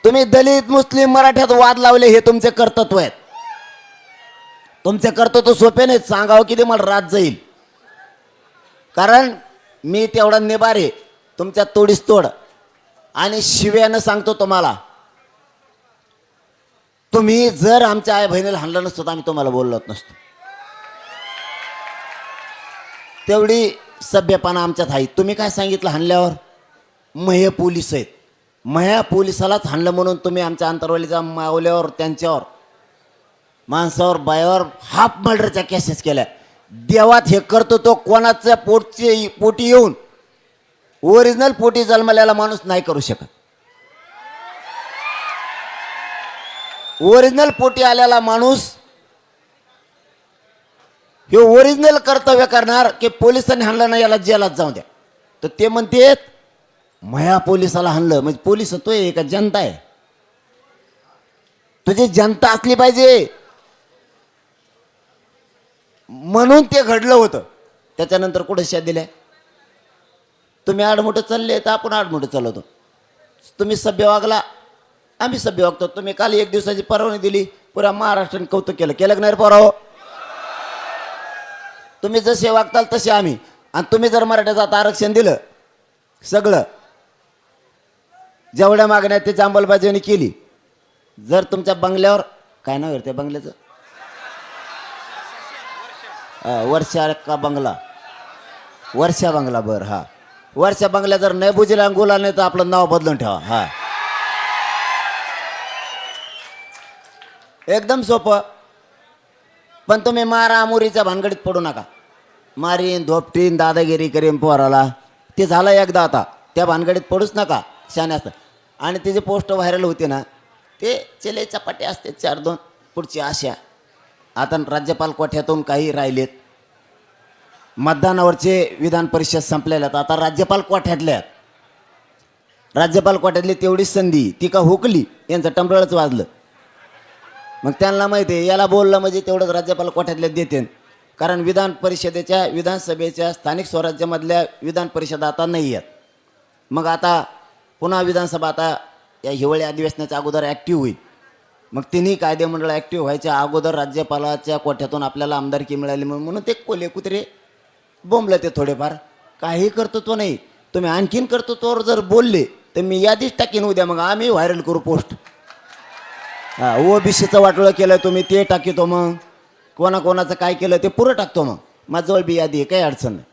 तुम्ही दलित मुस्लिम मराठ्यात वाद लावले हे तुमचे कर्तृत्व आहेत. तुमचे कर्तृत्व सोपे नाहीत. सांगावं किती मला रात जाईल. कारण मी तेवढा निबार आहे तुमच्या तोडीस तोड. आणि शिव्यानं सांगतो तुम्हाला, तुम्ही जर आमच्या आई बहिणीला हाणलं नसतं तर आम्ही तुम्हाला बोललोच नसतो. तेवढी सभ्यपणा आमच्यात आहे. तुम्ही काय सांगितलं हाणल्यावर? महे पोलीस आहेत, मह्या पोलिसालाच हाणलं म्हणून तुम्ही आमच्या अंतरवालीच्या मावल्यावर, त्यांच्यावर, माणसावर, बायावर हाफ मर्डरच्या केसेस केल्या. देवात हे करतो तो कोणाच्या पोटी येऊन ओरिजिनल पोटी जन्मलेला माणूस नाही करू शकत. ओरिजिनल पोटी आलेला माणूस हे ओरिजिनल कर्तव्य करणार की पोलिसांनी हाणलं नाही याला जेलात जाऊ द्या. तर ते म्हणते मया पोलिसाला हाणलं म्हणजे पोलिस होतोय का जनता आहे? तुझी जनता असली पाहिजे म्हणून ते घडलं होतं. त्याच्यानंतर कुठे शा दिल्या? तुम्ही आडमोठे चालले तर आपण आडमोठे चालवतो. तुम्ही सभ्य वागला, आम्ही सभ्य वागतो. तुम्ही काल 1 दिवसाची परवानगी दिली, पुऱ्या महाराष्ट्राने कौतुक केलं. केलं की नाही पोराव? तुम्ही जसे वागताल तसे आम्ही. आणि तुम्ही जर मराठ्याचं आता आरक्षण दिलं, सगळं जेवढ्या मागण्या त्याची अंमलबजावणी केली, जर तुमच्या बंगल्यावर, काय नाव आहे त्या बंगल्याचं? वर्षा का बंगला? वर्षा बंगला. बरं, हा वर्षा बंगल्या जर नाही बुजीला गुला नाही तर आपलं नाव बदलून ठेवा. हा एकदम सोपं. पण तुम्ही मारामुरीच्या भानगडीत पडू नका. मारीन, धोपटीन, दादागिरी करीन पोराला, ते झालं एकदा. आता त्या भानगडीत पडूच नका. शाने असतं. आणि ते जे पोस्ट व्हायरल होते ना, ते चले चपाटे असते 4-2 पुढची आशा. आता राज्यपाल कोठ्यातून काही राहिलेत. मतदानावरचे विधान परिषद संपलेल्या आहेत. आता राज्यपाल कोठ्यातल्या. राज्यपाल कोठ्यातली तेवढीच संधी ती का हुकली, यांचं टंबरळच वाजलं. मग त्यांना माहिती आहे याला बोललं म्हणजे तेवढंच राज्यपाल कोठ्यातल्या देते. कारण विधान परिषदेच्या, विधानसभेच्या, स्थानिक स्वराज्यामधल्या विधान परिषद आता नाही आहेत. मग आता पुन्हा विधानसभा आता या हिवाळी अधिवेशनाच्या अगोदर ॲक्टिव्ह होईल. मग तिन्ही कायदेमंडळ ॲक्टिव्ह व्हायच्या अगोदर राज्यपालाच्या कोठ्यातून आपल्याला आमदारकी मिळाली म्हणून ते कोले कुत्रे बोंबलं. ते थोडेफार काही कर्तृत्व नाही. तुम्ही आणखीन कर्तृत्वावर जर बोलले तर मी यादीच टाकीन उद्या. मग आम्ही व्हायरल करू पोस्ट. हा ओबीसीचं वाटोळं केलं तुम्ही ते टाकितो. मग कोणाकोणाचं काय केलं ते पुरं टाकतो. मग माझ्याजवळ बी यादी आहे, काही अडचण नाही.